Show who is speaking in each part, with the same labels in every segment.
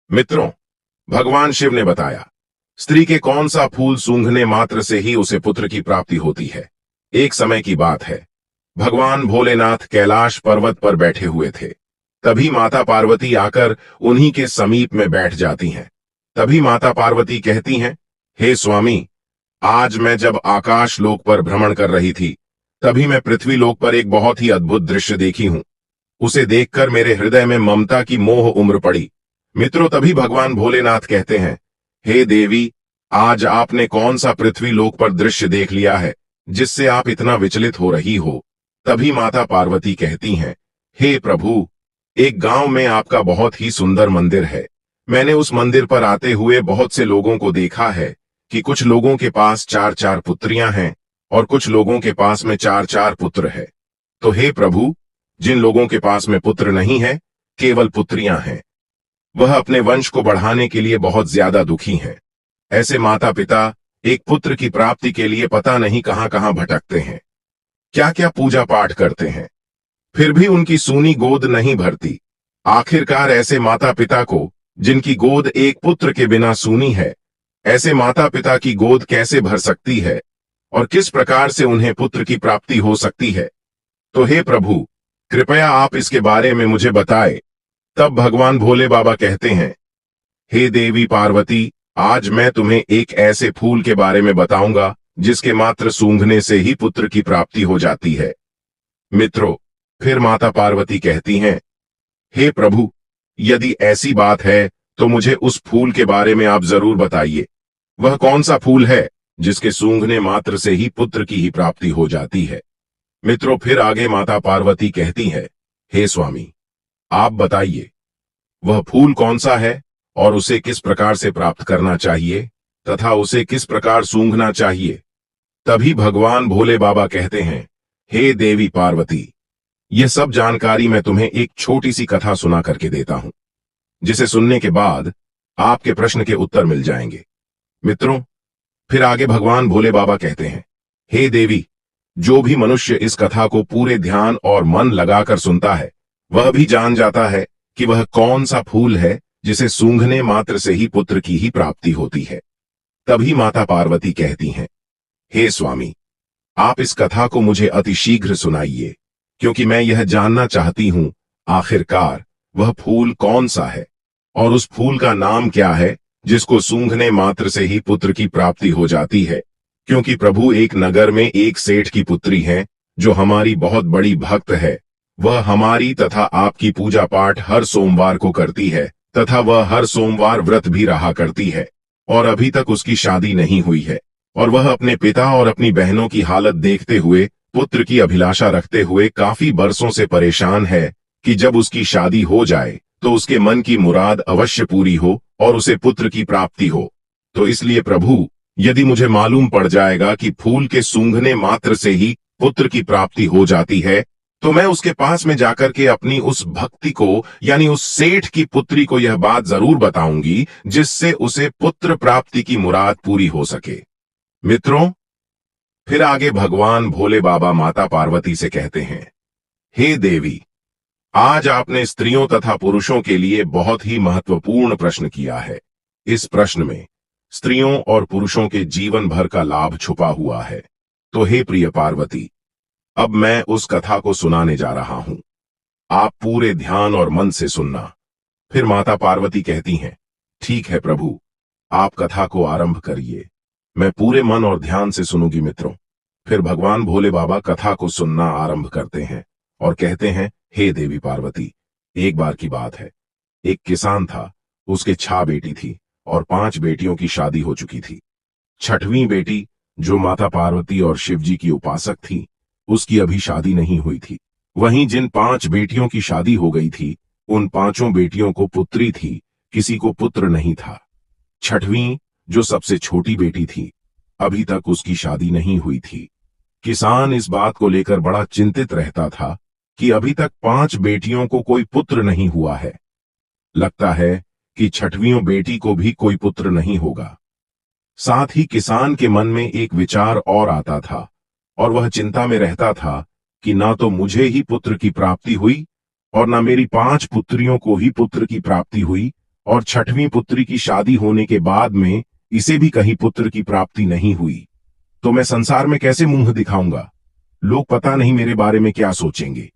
Speaker 1: मित्रों, भगवान शिव ने बताया, स्त्री के कौन सा फूल सूंघने मात्र से ही उसे पुत्र की प्राप्ति होती है। एक समय की बात है, भगवान भोलेनाथ कैलाश पर्वत पर बैठे हुए थे। तभी माता पार्वती आकर उन्हीं के समीप में बैठ जाती हैं। तभी माता पार्वती कहती हैं, हे स्वामी, आज मैं जब आकाश लोक पर भ्रमण कर रही थी, तभी मैं पृथ्वी लोक पर एक बहुत ही अद्भुत दृश्य देखी हूं। उसे देखकर मेरे हृदय में ममता की मोह उम्र पड़ी। मित्रों, तभी भगवान भोलेनाथ कहते हैं, हे देवी, आज आपने कौन सा पृथ्वी लोक पर दृश्य देख लिया है जिससे आप इतना विचलित हो रही हो। तभी माता पार्वती कहती हैं, हे प्रभु, एक गांव में आपका बहुत ही सुंदर मंदिर है। मैंने उस मंदिर पर आते हुए बहुत से लोगों को देखा है कि कुछ लोगों के पास 4-4 पुत्रियां हैं और कुछ लोगों के पास में 4-4 पुत्र है। तो हे प्रभु, जिन लोगों के पास में पुत्र नहीं है, केवल पुत्रियां हैं, वह अपने वंश को बढ़ाने के लिए बहुत ज्यादा दुखी हैं। ऐसे माता पिता एक पुत्र की प्राप्ति के लिए पता नहीं कहां कहां भटकते हैं, क्या क्या पूजा पाठ करते हैं, फिर भी उनकी सूनी गोद नहीं भरती। आखिरकार ऐसे माता पिता को, जिनकी गोद एक पुत्र के बिना सूनी है, ऐसे माता पिता की गोद कैसे भर सकती है और किस प्रकार से उन्हें पुत्र की प्राप्ति हो सकती है। तो हे प्रभु, कृपया आप इसके बारे में मुझे बताएं। तब भगवान भोले बाबा कहते हैं, हे देवी पार्वती, आज मैं तुम्हें एक ऐसे फूल के बारे में बताऊंगा जिसके मात्र सूंघने से ही पुत्र की प्राप्ति हो जाती है। मित्रों, फिर माता पार्वती कहती हैं, हे प्रभु, यदि ऐसी बात है तो मुझे उस फूल के बारे में आप जरूर बताइए। वह कौन सा फूल है जिसके सूंघने मात्र से ही पुत्र की ही प्राप्ति हो जाती है। मित्रों, फिर आगे माता पार्वती कहती है, हे स्वामी, आप बताइए, वह फूल कौन सा है और उसे किस प्रकार से प्राप्त करना चाहिए तथा उसे किस प्रकार सूंघना चाहिए। तभी भगवान भोले बाबा कहते हैं, हे देवी पार्वती, यह सब जानकारी मैं तुम्हें एक छोटी सी कथा सुना करके देता हूं, जिसे सुनने के बाद आपके प्रश्न के उत्तर मिल जाएंगे। मित्रों, फिर आगे भगवान भोले बाबा कहते हैं, हे देवी, जो भी मनुष्य इस कथा को पूरे ध्यान और मन लगाकर सुनता है, वह भी जान जाता है कि वह कौन सा फूल है जिसे सूंघने मात्र से ही पुत्र की ही प्राप्ति होती है। तभी माता पार्वती कहती हैं, हे स्वामी, आप इस कथा को मुझे अतिशीघ्र सुनाइए, क्योंकि मैं यह जानना चाहती हूं आखिरकार वह फूल कौन सा है और उस फूल का नाम क्या है जिसको सूंघने मात्र से ही पुत्र की प्राप्ति हो जाती है। क्योंकि प्रभु, एक नगर में एक सेठ की पुत्री है जो हमारी बहुत बड़ी भक्त है। वह हमारी तथा आपकी पूजा पाठ हर सोमवार को करती है तथा वह हर सोमवार व्रत भी रहा करती है और अभी तक उसकी शादी नहीं हुई है। और वह अपने पिता और अपनी बहनों की हालत देखते हुए पुत्र की अभिलाषा रखते हुए काफी बरसों से परेशान है कि जब उसकी शादी हो जाए तो उसके मन की मुराद अवश्य पूरी हो और उसे पुत्र की प्राप्ति हो। तो इसलिए प्रभु, यदि मुझे मालूम पड़ जाएगा कि फूल के सूंघने मात्र से ही पुत्र की प्राप्ति हो जाती है, तो मैं उसके पास में जाकर के अपनी उस भक्ति को, यानी उस सेठ की पुत्री को यह बात जरूर बताऊंगी जिससे उसे पुत्र प्राप्ति की मुराद पूरी हो सके। मित्रों, फिर आगे भगवान भोले बाबा माता पार्वती से कहते हैं, हे देवी, आज आपने स्त्रियों तथा पुरुषों के लिए बहुत ही महत्वपूर्ण प्रश्न किया है। इस प्रश्न में स्त्रियों और पुरुषों के जीवन भर का लाभ छुपा हुआ है। तो हे प्रिय पार्वती, अब मैं उस कथा को सुनाने जा रहा हूं। आप पूरे ध्यान और मन से सुनना। फिर माता पार्वती कहती हैं, ठीक है प्रभु, आप कथा को आरंभ करिए, मैं पूरे मन और ध्यान से सुनूंगी। मित्रों, फिर भगवान भोले बाबा कथा को सुनना आरंभ करते हैं और कहते हैं, हे देवी पार्वती, एक बार की बात है, एक किसान था, उसके 6 बेटी थी और 5 बेटियों की शादी हो चुकी थी। 6वीं बेटी, जो माता पार्वती और शिव जी की उपासक थी, उसकी अभी शादी नहीं हुई थी। वहीं जिन 5 बेटियों की शादी हो गई थी, उन 5 बेटियों को पुत्री थी, किसी को पुत्र नहीं था। 6वीं, जो सबसे छोटी बेटी थी, अभी तक उसकी शादी नहीं हुई थी। किसान इस बात को लेकर बड़ा चिंतित रहता था कि अभी तक 5 बेटियों को कोई पुत्र नहीं हुआ है। लगता है कि 6वीं बेटी को भी कोई पुत्र नहीं होगा। साथ ही किसान के मन में एक विचार और आता था और वह चिंता में रहता था कि ना तो मुझे ही पुत्र की प्राप्ति हुई और ना मेरी 5 पुत्रियों को ही पुत्र की प्राप्ति हुई और छठवीं पुत्री की शादी होने के बाद में इसे भी कहीं पुत्र की प्राप्ति नहीं हुई, तो मैं संसार में कैसे मुंह दिखाऊंगा? लोग पता नहीं मेरे बारे में क्या सोचेंगे।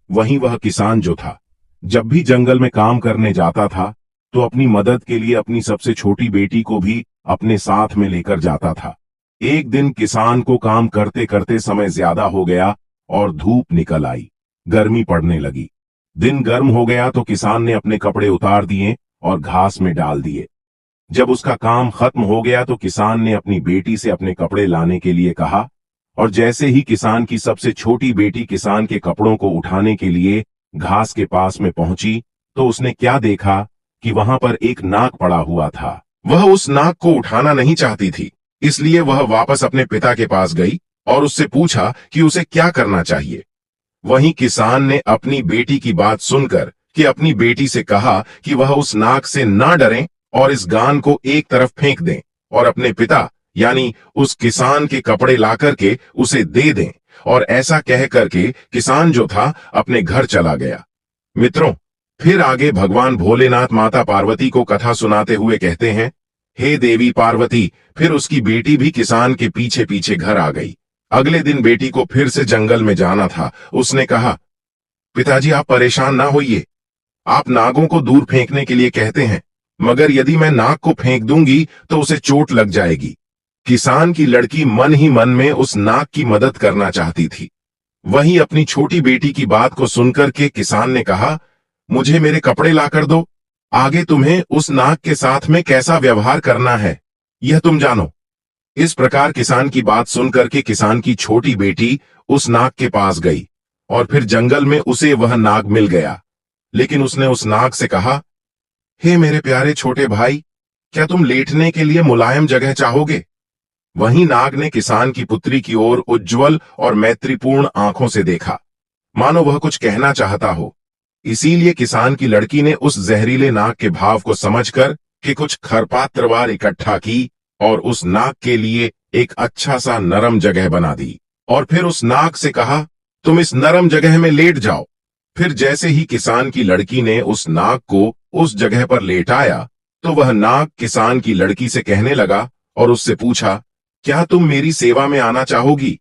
Speaker 1: वहीं वह किसान जो था, जब भी जंगल में काम करने जाता था तो अपनी मदद के लिए अपनी सबसे छोटी बेटी को भी अपने साथ में लेकर जाता था। एक दिन किसान को काम करते करते समय ज्यादा हो गया और धूप निकल आई, गर्मी पड़ने लगी। दिन गर्म हो गया तो किसान ने अपने कपड़े उतार दिए और घास में डाल दिए। जब उसका काम खत्म हो गया तो किसान ने अपनी बेटी से अपने कपड़े लाने के लिए कहा, और जैसे ही किसान की सबसे छोटी बेटी किसान के कपड़ों को उठाने के लिए घास के पास में पहुंची तो उसने क्या देखा कि वहां पर एक नाग पड़ा हुआ था। वह उस नाग को उठाना नहीं चाहती थी, इसलिए वह वापस अपने पिता के पास गई और उससे पूछा कि उसे क्या करना चाहिए। वहीं किसान ने अपनी बेटी की बात सुनकर कि अपनी बेटी से कहा कि वह उस नाग से ना डरें और इस गान को एक तरफ फेंक दें और अपने पिता यानी उस किसान के कपड़े ला करके उसे दे दें, और ऐसा कह करके किसान जो था अपने घर चला गया। मित्रों, फिर आगे भगवान भोलेनाथ माता पार्वती को कथा सुनाते हुए कहते हैं, हे देवी पार्वती, फिर उसकी बेटी भी किसान के पीछे पीछे घर आ गई। अगले दिन बेटी को फिर से जंगल में जाना था। उसने कहा, पिताजी आप परेशान ना होइए, आप नागों को दूर फेंकने के लिए कहते हैं, मगर यदि मैं नाग को फेंक दूंगी तो उसे चोट लग जाएगी। किसान की लड़की मन ही मन में उस नाग की मदद करना चाहती थी। वहीं अपनी छोटी बेटी की बात को सुनकर के किसान ने कहा, मुझे मेरे कपड़े लाकर दो, आगे तुम्हें उस नाग के साथ में कैसा व्यवहार करना है यह तुम जानो। इस प्रकार किसान की बात सुनकर के किसान की छोटी बेटी उस नाग के पास गई और फिर जंगल में उसे वह नाग मिल गया। लेकिन उसने उस नाग से कहा, हे मेरे प्यारे छोटे भाई, क्या तुम लेटने के लिए मुलायम जगह चाहोगे? वहीं नाग ने किसान की पुत्री की ओर उज्जवल और मैत्रीपूर्ण आंखों से देखा, मानो वह कुछ कहना चाहता हो। इसीलिए किसान की लड़की ने उस जहरीले नाग के भाव को समझकर कि कुछ खरपात्रवार इकट्ठा की और उस नाग के लिए एक अच्छा सा नरम जगह बना दी और फिर उस नाग से कहा, तुम इस नरम जगह में लेट जाओ। फिर जैसे ही किसान की लड़की ने उस नाग को उस जगह पर लेटाया तो वह नाग किसान की लड़की से कहने लगा और उससे पूछा, क्या तुम मेरी सेवा में आना चाहोगी?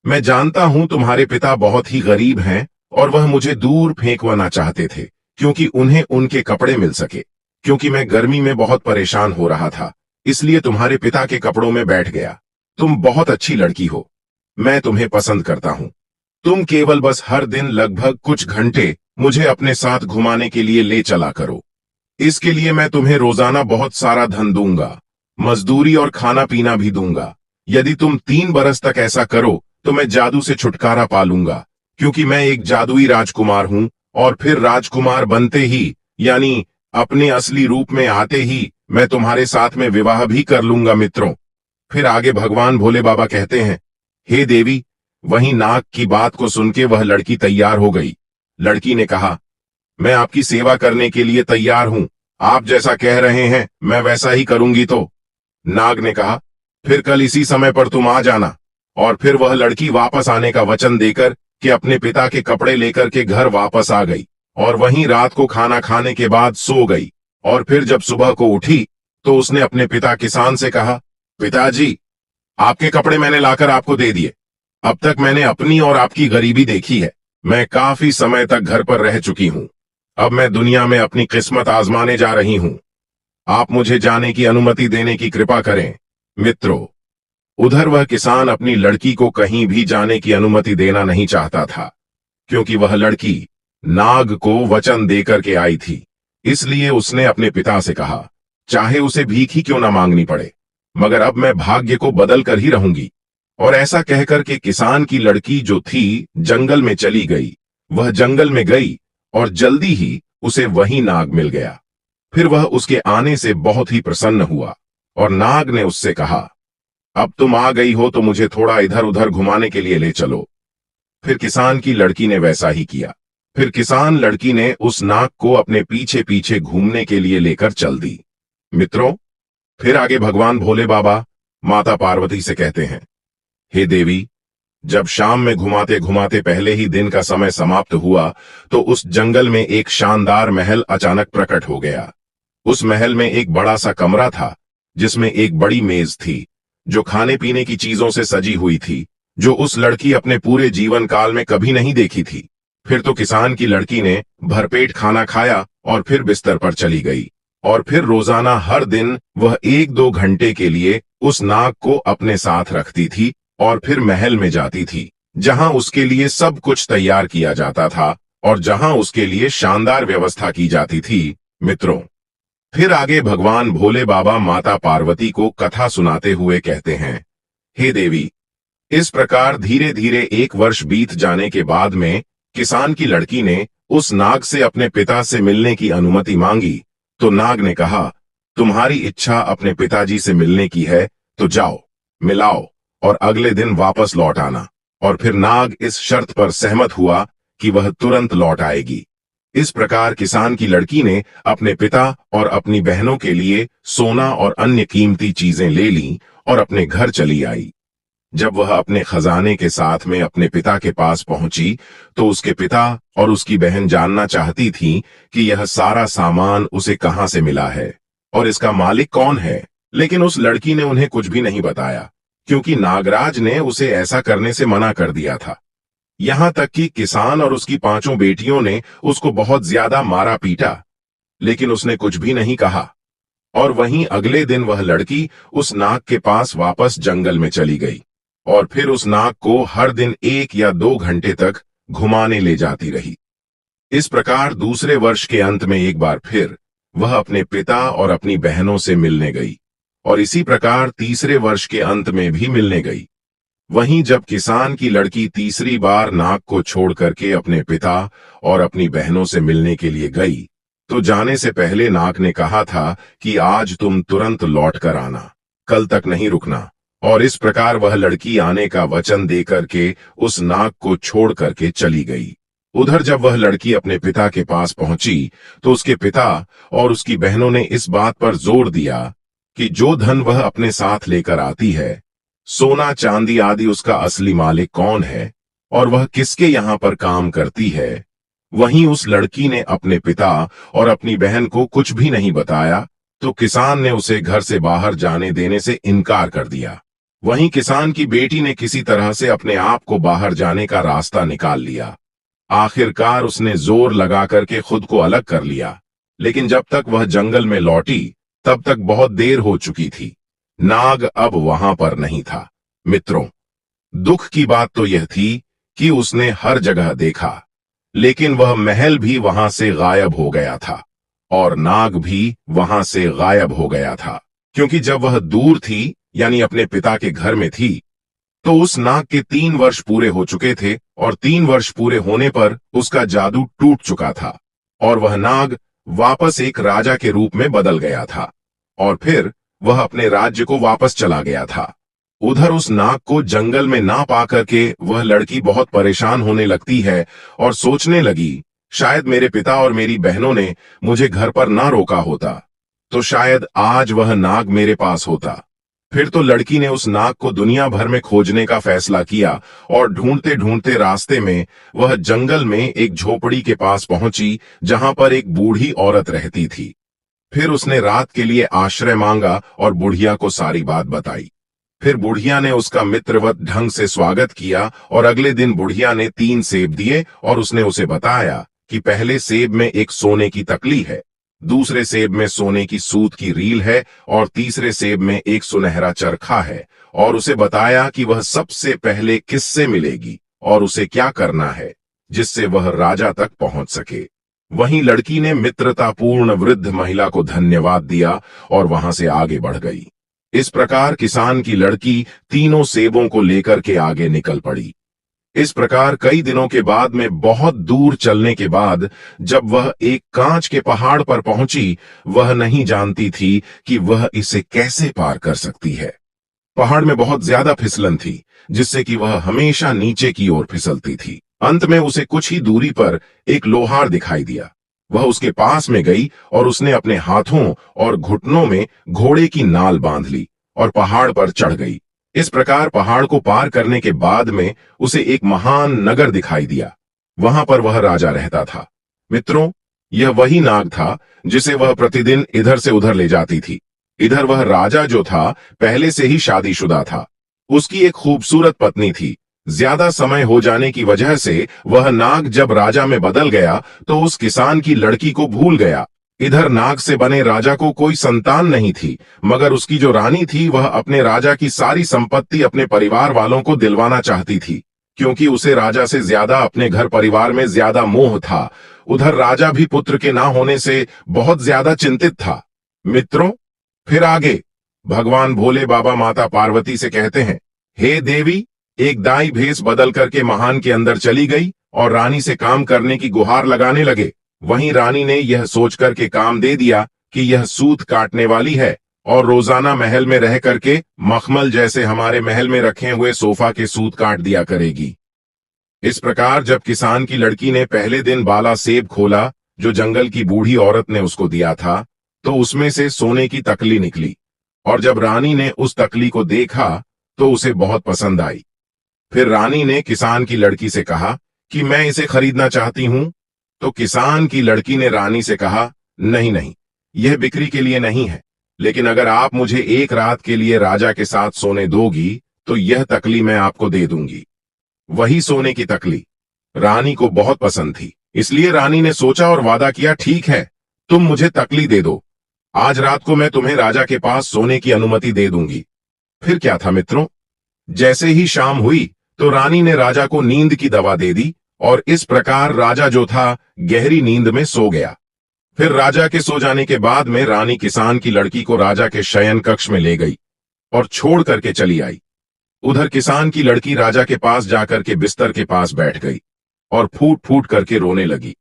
Speaker 1: मैं जानता हूं तुम्हारे पिता बहुत ही गरीब हैं और वह मुझे दूर फेंकवाना चाहते थे क्योंकि उन्हें उनके कपड़े मिल सके। क्योंकि मैं गर्मी में बहुत परेशान हो रहा था, इसलिए तुम्हारे पिता के कपड़ों में बैठ गया। तुम बहुत अच्छी लड़की हो, मैं तुम्हें पसंद करता हूं। तुम केवल बस हर दिन लगभग कुछ घंटे मुझे अपने साथ घुमाने के लिए ले चला करो। इसके लिए मैं तुम्हें रोजाना बहुत सारा धन दूंगा, मजदूरी और खाना पीना भी दूंगा। यदि तुम 3 बरस तक ऐसा करो तो मैं जादू से छुटकारा पा लूंगा, क्योंकि मैं एक जादुई राजकुमार हूं और फिर राजकुमार बनते ही यानी अपने असली रूप में आते ही मैं तुम्हारे साथ में विवाह भी कर लूंगा। मित्रों, फिर आगे भगवान भोले बाबा कहते हैं, हे देवी, वहीं नाग की बात को सुन के वह लड़की तैयार हो गई। लड़की ने कहा, मैं आपकी सेवा करने के लिए तैयार हूं, आप जैसा कह रहे हैं मैं वैसा ही करूंगी। तो नाग ने कहा, फिर कल इसी समय पर तुम आ जाना। और फिर वह लड़की वापस आने का वचन देकर कि अपने पिता के कपड़े लेकर के घर वापस आ गई और वहीं रात को खाना खाने के बाद सो गई। और फिर जब सुबह को उठी तो उसने अपने पिता किसान से कहा, पिताजी, आपके कपड़े मैंने लाकर आपको दे दिए। अब तक मैंने अपनी और आपकी गरीबी देखी है। मैं काफी समय तक घर पर रह चुकी हूं। अब मैं दुनिया में अपनी किस्मत आजमाने जा रही हूं। आप मुझे जाने की अनुमति देने की कृपा करें। मित्रों, उधर वह किसान अपनी लड़की को कहीं भी जाने की अनुमति देना नहीं चाहता था, क्योंकि वह लड़की नाग को वचन देकर के आई थी। इसलिए उसने अपने पिता से कहा, चाहे उसे भीख ही क्यों ना मांगनी पड़े, मगर अब मैं भाग्य को बदल कर ही रहूंगी। और ऐसा कहकर के किसान की लड़की जो थी जंगल में चली गई। वह जंगल में गई और जल्दी ही उसे वही नाग मिल गया। फिर वह उसके आने से बहुत ही प्रसन्न हुआ और नाग ने उससे कहा, अब तुम आ गई हो तो मुझे थोड़ा इधर उधर घुमाने के लिए ले चलो। फिर किसान की लड़की ने वैसा ही किया। फिर किसान लड़की ने उस नाग को अपने पीछे पीछे घूमने के लिए लेकर चल दी। मित्रों, फिर आगे भगवान भोले बाबा माता पार्वती से कहते हैं, हे देवी, जब शाम में घुमाते घुमाते पहले ही दिन का समय समाप्त हुआ तो उस जंगल में एक शानदार महल अचानक प्रकट हो गया। उस महल में एक बड़ा सा कमरा था, जिसमें एक बड़ी मेज थी, जो खाने पीने की चीजों से सजी हुई थी, जो उस लड़की अपने पूरे जीवन काल में कभी नहीं देखी थी। फिर तो किसान की लड़की ने भरपेट खाना खाया और फिर बिस्तर पर चली गई। और फिर रोजाना हर दिन वह 1-2 घंटे के लिए उस नाग को अपने साथ रखती थी और फिर महल में जाती थी, जहां उसके लिए सब कुछ तैयार किया जाता था और जहां उसके लिए शानदार व्यवस्था की जाती थी। मित्रों, फिर आगे भगवान भोले बाबा माता पार्वती को कथा सुनाते हुए कहते हैं, हे देवी, इस प्रकार धीरे धीरे 1 वर्ष बीत जाने के बाद में किसान की लड़की ने उस नाग से अपने पिता से मिलने की अनुमति मांगी। तो नाग ने कहा, तुम्हारी इच्छा अपने पिताजी से मिलने की है तो जाओ, मिलाओ और अगले दिन वापस लौट आना। और फिर नाग इस शर्त पर सहमत हुआ कि वह तुरंत लौट आएगी। इस प्रकार किसान की लड़की ने अपने पिता और अपनी बहनों के लिए सोना और अन्य कीमती चीजें ले लीं और अपने घर चली आई। जब वह अपने खजाने के साथ में अपने पिता के पास पहुंची, तो उसके पिता और उसकी बहन जानना चाहती थी कि यह सारा सामान उसे कहां से मिला है और इसका मालिक कौन है। लेकिन उस लड़की ने उन्हें कुछ भी नहीं बताया, क्योंकि नागराज ने उसे ऐसा करने से मना कर दिया था। यहां तक कि किसान और उसकी 5 बेटियों ने उसको बहुत ज्यादा मारा पीटा, लेकिन उसने कुछ भी नहीं कहा। और वहीं अगले दिन वह लड़की उस नाग के पास वापस जंगल में चली गई और फिर उस नाग को हर दिन 1 या 2 घंटे तक घुमाने ले जाती रही। इस प्रकार दूसरे वर्ष के अंत में एक बार फिर वह अपने पिता और अपनी बहनों से मिलने गई और इसी प्रकार तीसरे वर्ष के अंत में भी मिलने गई। वहीं जब किसान की लड़की तीसरी बार नाग को छोड़ करके अपने पिता और अपनी बहनों से मिलने के लिए गई, तो जाने से पहले नाग ने कहा था कि आज तुम तुरंत लौट कर आना, कल तक नहीं रुकना। और इस प्रकार वह लड़की आने का वचन दे करके उस नाग को छोड़ करके चली गई। उधर जब वह लड़की अपने पिता के पास पहुंची, तो उसके पिता और उसकी बहनों ने इस बात पर जोर दिया कि जो धन वह अपने साथ लेकर आती है, सोना चांदी आदि, उसका असली मालिक कौन है और वह किसके यहाँ पर काम करती है। वहीं उस लड़की ने अपने पिता और अपनी बहन को कुछ भी नहीं बताया, तो किसान ने उसे घर से बाहर जाने देने से इनकार कर दिया। वहीं किसान की बेटी ने किसी तरह से अपने आप को बाहर जाने का रास्ता निकाल लिया। आखिरकार उसने जोर लगा करके खुद को अलग कर लिया, लेकिन जब तक वह जंगल में लौटी तब तक बहुत देर हो चुकी थी। नाग अब वहां पर नहीं था। मित्रों, दुख की बात तो यह थी कि उसने हर जगह देखा, लेकिन वह महल भी वहां से गायब हो गया था और नाग भी वहां से गायब हो गया था, क्योंकि जब वह दूर थी, यानी अपने पिता के घर में थी, तो उस नाग के 3 वर्ष पूरे हो चुके थे और 3 वर्ष पूरे होने पर उसका जादू टूट चुका था और वह नाग वापस एक राजा के रूप में बदल गया था और फिर वह अपने राज्य को वापस चला गया था। उधर उस नाग को जंगल में ना पा करके वह लड़की बहुत परेशान होने लगती है और सोचने लगी, शायद मेरे पिता और मेरी बहनों ने मुझे घर पर ना रोका होता तो शायद आज वह नाग मेरे पास होता। फिर तो लड़की ने उस नाग को दुनिया भर में खोजने का फैसला किया और ढूंढते ढूंढते रास्ते में वह जंगल में एक झोपड़ी के पास पहुंची, जहां पर एक बूढ़ी औरत रहती थी। फिर उसने रात के लिए आश्रय मांगा और बुढ़िया को सारी बात बताई। फिर बुढ़िया ने उसका मित्रवत ढंग से स्वागत किया और अगले दिन बुढ़िया ने 3 सेब दिए और उसने उसे बताया कि पहले सेब में एक सोने की तकली है, दूसरे सेब में सोने की सूत की रील है और तीसरे सेब में एक सुनहरा चरखा है, और उसे बताया कि वह सबसे पहले किससे मिलेगी और उसे क्या करना है जिससे वह राजा तक पहुंच सके। वहीं लड़की ने मित्रतापूर्ण वृद्ध महिला को धन्यवाद दिया और वहां से आगे बढ़ गई। इस प्रकार किसान की लड़की तीनों सेबों को लेकर के आगे निकल पड़ी। इस प्रकार कई दिनों के बाद में बहुत दूर चलने के बाद जब वह एक कांच के पहाड़ पर पहुंची, वह नहीं जानती थी कि वह इसे कैसे पार कर सकती है। पहाड़ में बहुत ज्यादा फिसलन थी, जिससे कि वह हमेशा नीचे की ओर फिसलती थी। अंत में उसे कुछ ही दूरी पर एक लोहार दिखाई दिया। वह उसके पास में गई और उसने अपने हाथों और घुटनों में घोड़े की नाल बांध ली और पहाड़ पर चढ़ गई। इस प्रकार पहाड़ को पार करने के बाद में उसे एक महान नगर दिखाई दिया। वहां पर वह राजा रहता था। मित्रों, यह वही नाग था जिसे वह प्रतिदिन इधर से उधर ले जाती थी। इधर वह राजा जो था पहले से ही शादीशुदा था। उसकी एक खूबसूरत पत्नी थी। ज्यादा समय हो जाने की वजह से वह नाग जब राजा में बदल गया तो उस किसान की लड़की को भूल गया। इधर नाग से बने राजा को कोई संतान नहीं थी, मगर उसकी जो रानी थी वह अपने राजा की सारी संपत्ति अपने परिवार वालों को दिलवाना चाहती थी, क्योंकि उसे राजा से ज्यादा अपने घर परिवार में ज्यादा मोह था। उधर राजा भी पुत्र के ना होने से बहुत ज्यादा चिंतित था। मित्रों, फिर आगे भगवान भोले बाबा माता पार्वती से कहते हैं, हे देवी, एक दाई भेष बदल करके महान के अंदर चली गई और रानी से काम करने की गुहार लगाने लगे। वहीं रानी ने यह सोच करके काम दे दिया कि यह सूत काटने वाली है और रोजाना महल में रह करके मखमल जैसे हमारे महल में रखे हुए सोफा के सूत काट दिया करेगी। इस प्रकार जब किसान की लड़की ने पहले दिन बाला सेब खोला जो जंगल की बूढ़ी औरत ने उसको दिया था, तो उसमें से सोने की तकली निकली। और जब रानी ने उस तकली को देखा तो उसे बहुत पसंद आई। फिर रानी ने किसान की लड़की से कहा कि मैं इसे खरीदना चाहती हूं। तो किसान की लड़की ने रानी से कहा, नहीं नहीं, यह बिक्री के लिए नहीं है, लेकिन अगर आप मुझे एक रात के लिए राजा के साथ सोने दोगी तो यह तकली मैं आपको दे दूंगी। वही सोने की तकली रानी को बहुत पसंद थी, इसलिए रानी ने सोचा और वादा किया, ठीक है, तुम मुझे तकली दे दो, आज रात को मैं तुम्हें राजा के पास सोने की अनुमति दे दूंगी। फिर क्या था मित्रों, जैसे ही शाम हुई तो रानी ने राजा को नींद की दवा दे दी और इस प्रकार राजा जो था गहरी नींद में सो गया। फिर राजा के सो जाने के बाद में रानी किसान की लड़की को राजा के शयन कक्ष में ले गई और छोड़ करके चली आई। उधर किसान की लड़की राजा के पास जाकर के बिस्तर के पास बैठ गई और फूट फूट करके रोने लगी।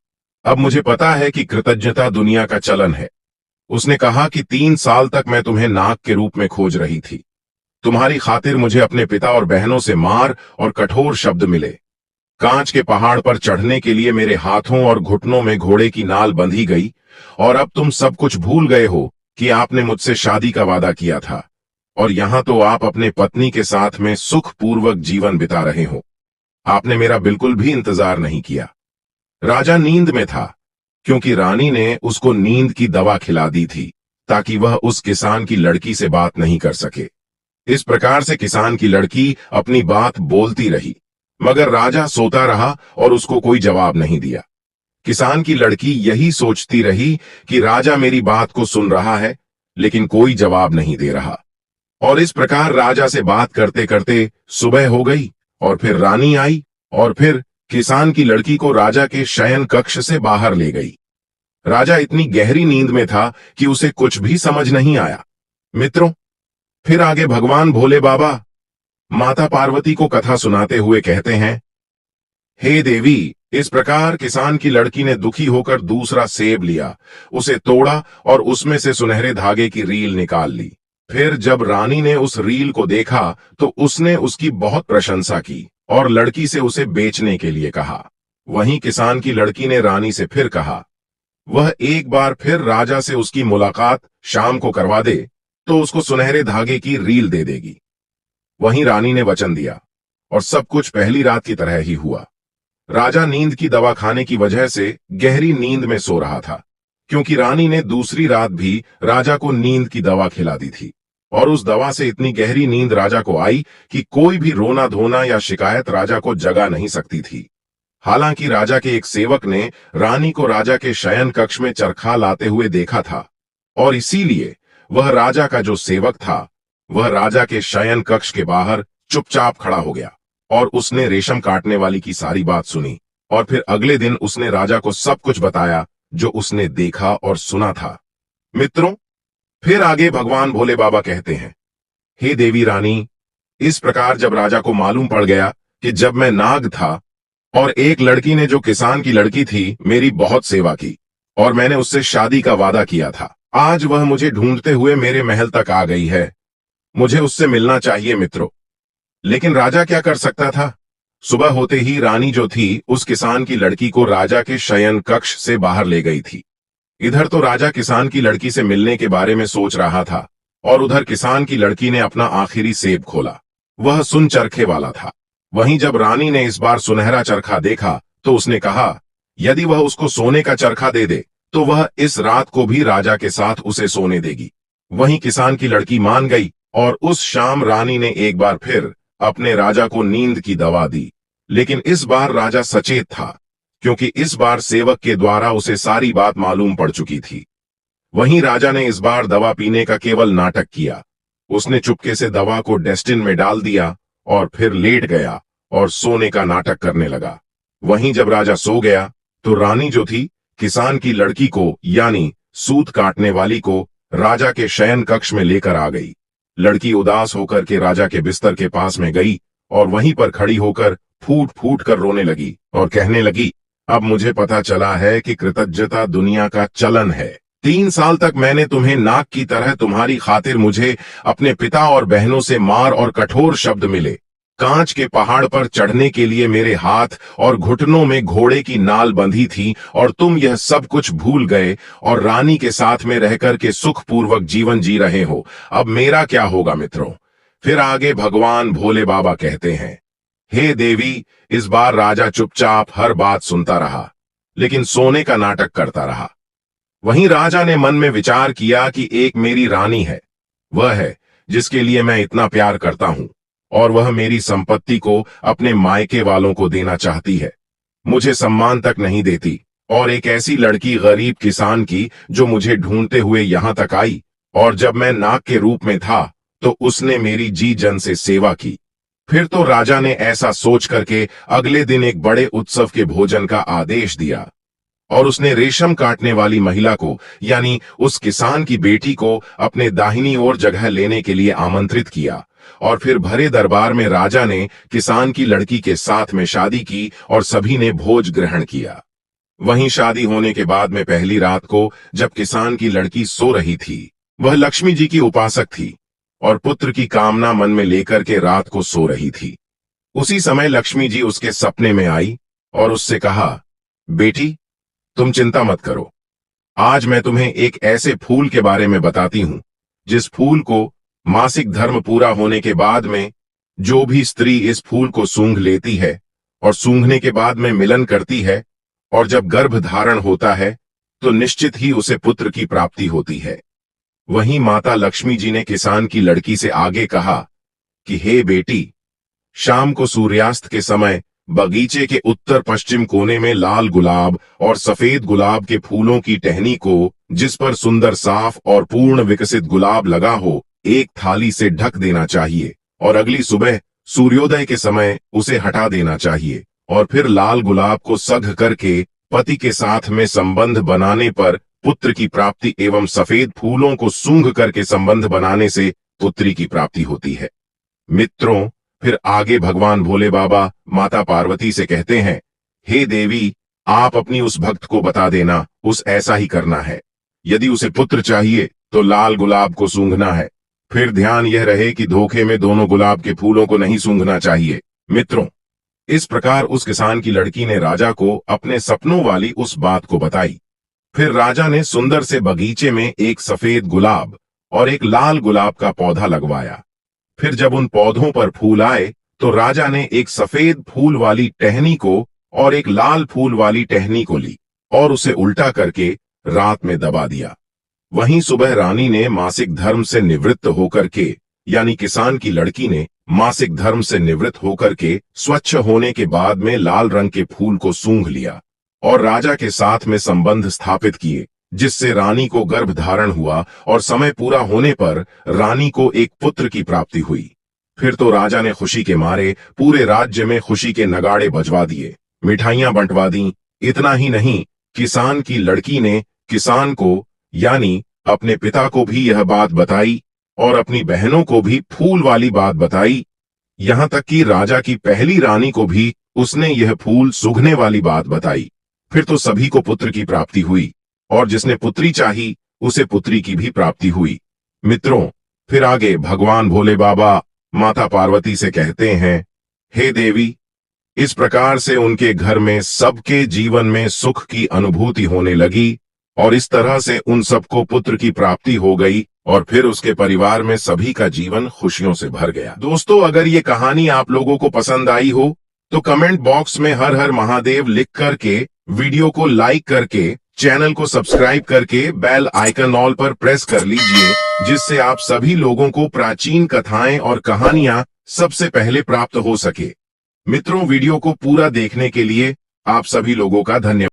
Speaker 1: अब मुझे पता है कि कृतज्ञता दुनिया का चलन है। उसने कहा कि 3 साल तक मैं तुम्हें नाग के रूप में खोज रही थी। तुम्हारी खातिर मुझे अपने पिता और बहनों से मार और कठोर शब्द मिले। कांच के पहाड़ पर चढ़ने के लिए मेरे हाथों और घुटनों में घोड़े की नाल बंधी गई और अब तुम सब कुछ भूल गए हो कि आपने मुझसे शादी का वादा किया था और यहां तो आप अपने पत्नी के साथ में सुखपूर्वक जीवन बिता रहे हो। आपने मेरा बिल्कुल भी इंतजार नहीं किया। राजा नींद में था क्योंकि रानी ने उसको नींद की दवा खिला दी थी ताकि वह उस किसान की लड़की से बात नहीं कर सके। इस प्रकार से किसान की लड़की अपनी बात बोलती रही, मगर राजा सोता रहा और उसको कोई जवाब नहीं दिया। किसान की लड़की यही सोचती रही कि राजा मेरी बात को सुन रहा है लेकिन कोई जवाब नहीं दे रहा। और इस प्रकार राजा से बात करते करते सुबह हो गई और फिर रानी आई और फिर किसान की लड़की को राजा के शयन कक्ष से बाहर ले गई। राजा इतनी गहरी नींद में था कि उसे कुछ भी समझ नहीं आया। मित्रों, फिर आगे भगवान भोले बाबा माता पार्वती को कथा सुनाते हुए कहते हैं, हे देवी, इस प्रकार किसान की लड़की ने दुखी होकर दूसरा सेब लिया, उसे तोड़ा और उसमें से सुनहरे धागे की रील निकाल ली। फिर जब रानी ने उस रील को देखा तो उसने उसकी बहुत प्रशंसा की और लड़की से उसे बेचने के लिए कहा। वहीं किसान की लड़की ने रानी से फिर कहा, वह एक बार फिर राजा से उसकी मुलाकात शाम को करवा दे तो उसको सुनहरे धागे की रील दे देगी। वहीं रानी ने वचन दिया और सब कुछ पहली रात की तरह ही हुआ। राजा नींद की दवा खाने की वजह से गहरी नींद में सो रहा था, क्योंकि रानी ने दूसरी रात भी राजा को नींद की दवा खिला दी थी और उस दवा से इतनी गहरी नींद राजा को आई कि कोई भी रोना धोना या शिकायत राजा को जगा नहीं सकती थी। हालांकि राजा के एक सेवक ने रानी को राजा के शयन कक्ष में चरखा लाते हुए देखा था और इसीलिए वह राजा का जो सेवक था वह राजा के शयन कक्ष के बाहर चुपचाप खड़ा हो गया और उसने रेशम काटने वाली की सारी बात सुनी और फिर अगले दिन उसने राजा को सब कुछ बताया जो उसने देखा और सुना था। मित्रों, फिर आगे भगवान भोले बाबा कहते हैं, हे देवी रानी, इस प्रकार जब राजा को मालूम पड़ गया कि जब मैं नाग था और एक लड़की ने जो किसान की लड़की थी मेरी बहुत सेवा की और मैंने उससे शादी का वादा किया था, आज वह मुझे ढूंढते हुए मेरे महल तक आ गई है। मुझे उससे मिलना चाहिए मित्रों। लेकिन राजा क्या कर सकता था? सुबह होते ही रानी जो थी उस किसान की लड़की को राजा के शयन कक्ष से बाहर ले गई थी। इधर तो राजा किसान की लड़की से मिलने के बारे में सोच रहा था और उधर किसान की लड़की ने अपना आखिरी सेब खोला। वह सुन चरखे वाला था। वहीं जब रानी ने इस बार सुनहरा चरखा देखा तो उसने कहा, यदि वह उसको सोने का चरखा दे दे तो वह इस रात को भी राजा के साथ उसे सोने देगी। वहीं किसान की लड़की मान गई और उस शाम रानी ने एक बार फिर अपने राजा को नींद की दवा दी। लेकिन इस बार राजा सचेत था, क्योंकि इस बार सेवक के द्वारा उसे सारी बात मालूम पड़ चुकी थी। वहीं राजा ने इस बार दवा पीने का केवल नाटक किया। उसने चुपके से दवा को डेस्टिन में डाल दिया और फिर लेट गया और सोने का नाटक करने लगा। वहीं जब राजा सो गया तो रानी जो थी किसान की लड़की को यानी सूत काटने वाली को राजा के शयन कक्ष में लेकर आ गई। लड़की उदास होकर के राजा के बिस्तर के पास में गई और वहीं पर खड़ी होकर फूट फूट कर रोने लगी और कहने लगी, अब मुझे पता चला है कि कृतज्ञता दुनिया का चलन है। 3 साल तक मैंने तुम्हें नाक की तरह तुम्हारी खातिर मुझे अपने पिता और बहनों से मार और कठोर शब्द मिले। कांच के पहाड़ पर चढ़ने के लिए मेरे हाथ और घुटनों में घोड़े की नाल बंधी थी और तुम यह सब कुछ भूल गए और रानी के साथ में रहकर के सुखपूर्वक जीवन जी रहे हो। अब मेरा क्या होगा मित्रों? फिर आगे भगवान भोले बाबा कहते हैं, हे देवी, इस बार राजा चुपचाप हर बात सुनता रहा, लेकिन सोने का नाटक करता रहा। वहीं राजा ने मन में विचार किया कि एक मेरी रानी है, वह है जिसके लिए मैं इतना प्यार करता हूं, और वह मेरी संपत्ति को अपने मायके वालों को देना चाहती है, मुझे सम्मान तक नहीं देती। और एक ऐसी लड़की गरीब किसान की जो मुझे ढूंढते हुए यहां तक आई, और जब मैं नाग के रूप में था तो उसने मेरी जी जन से सेवा की। फिर तो राजा ने ऐसा सोच करके अगले दिन एक बड़े उत्सव के भोजन का आदेश दिया और उसने रेशम काटने वाली महिला को यानी उस किसान की बेटी को अपने दाहिनी ओर जगह लेने के लिए आमंत्रित किया। और फिर भरे दरबार में राजा ने किसान की लड़की के साथ में शादी की और सभी ने भोज ग्रहण किया। वहीं शादी होने के बाद में पहली रात को जब किसान की लड़की सो रही थी, वह लक्ष्मी जी की उपासक थी और पुत्र की कामना मन में लेकर के रात को सो रही थी। उसी समय लक्ष्मी जी उसके सपने में आई और उससे कहा, बेटी तुम चिंता मत करो, आज मैं तुम्हें एक ऐसे फूल के बारे में बताती हूं जिस फूल को मासिक धर्म पूरा होने के बाद में जो भी स्त्री इस फूल को सूंघ लेती है और सूंघने के बाद में मिलन करती है और जब गर्भ धारण होता है तो निश्चित ही उसे पुत्र की प्राप्ति होती है। वहीं माता लक्ष्मी जी ने किसान की लड़की से आगे कहा कि हे बेटी, शाम को सूर्यास्त के समय बगीचे के उत्तर पश्चिम कोने में लाल गुलाब और सफेद गुलाब के फूलों की टहनी को, जिस पर सुंदर साफ और पूर्ण विकसित गुलाब लगा हो, एक थाली से ढक देना चाहिए और अगली सुबह सूर्योदय के समय उसे हटा देना चाहिए। और फिर लाल गुलाब को सघ करके पति के साथ में संबंध बनाने पर पुत्र की प्राप्ति एवं सफेद फूलों को सूंघ करके संबंध बनाने से पुत्री की प्राप्ति होती है। मित्रों, फिर आगे भगवान भोले बाबा माता पार्वती से कहते हैं, हे देवी, आप अपनी उस भक्त को बता देना, उस ऐसा ही करना है। यदि उसे पुत्र चाहिए तो लाल गुलाब को सूंघना है। फिर ध्यान यह रहे कि धोखे में दोनों गुलाब के फूलों को नहीं सूंघना चाहिए। मित्रों, इस प्रकार उस किसान की लड़की ने राजा को अपने सपनों वाली उस बात को बताई। फिर राजा ने सुंदर से बगीचे में एक सफेद गुलाब और एक लाल गुलाब का पौधा लगवाया। फिर जब उन पौधों पर फूल आए तो राजा ने एक सफेद फूल वाली टहनी को और एक लाल फूल वाली टहनी को ली और उसे उल्टा करके रात में दबा दिया। वहीं सुबह रानी ने मासिक धर्म से निवृत्त होकर के यानी किसान की लड़की ने मासिक धर्म से निवृत्त होकर के स्वच्छ होने के बाद में लाल रंग के फूल को सूंघ लिया और राजा के साथ में संबंध स्थापित किए, जिससे रानी को गर्भ धारण हुआ और समय पूरा होने पर रानी को एक पुत्र की प्राप्ति हुई। फिर तो राजा ने खुशी के मारे पूरे राज्य में खुशी के नगाड़े बजवा दिए, मिठाइयां बंटवा दी। इतना ही नहीं, किसान की लड़की ने किसान को यानी अपने पिता को भी यह बात बताई और अपनी बहनों को भी फूल वाली बात बताई। यहां तक कि राजा की पहली रानी को भी उसने यह फूल सूंघने वाली बात बताई। फिर तो सभी को पुत्र की प्राप्ति हुई और जिसने पुत्री चाही उसे पुत्री की भी प्राप्ति हुई। मित्रों, फिर आगे भगवान भोले बाबा माता पार्वती से कहते हैं, हे देवी, इस प्रकार से उनके घर में सबके जीवन में सुख की अनुभूति होने लगी और इस तरह से उन सबको पुत्र की प्राप्ति हो गई और फिर उसके परिवार में सभी का जीवन खुशियों से भर गया। दोस्तों, अगर ये कहानी आप लोगों को पसंद आई हो तो कमेंट बॉक्स में हर हर महादेव लिख करके, वीडियो को लाइक करके, चैनल को सब्सक्राइब करके बेल आइकन ऑल पर प्रेस कर लीजिए, जिससे आप सभी लोगों को प्राचीन कथाएं और कहानियां सबसे पहले प्राप्त हो सके। मित्रों, वीडियो को पूरा देखने के लिए आप सभी लोगों का धन्यवाद।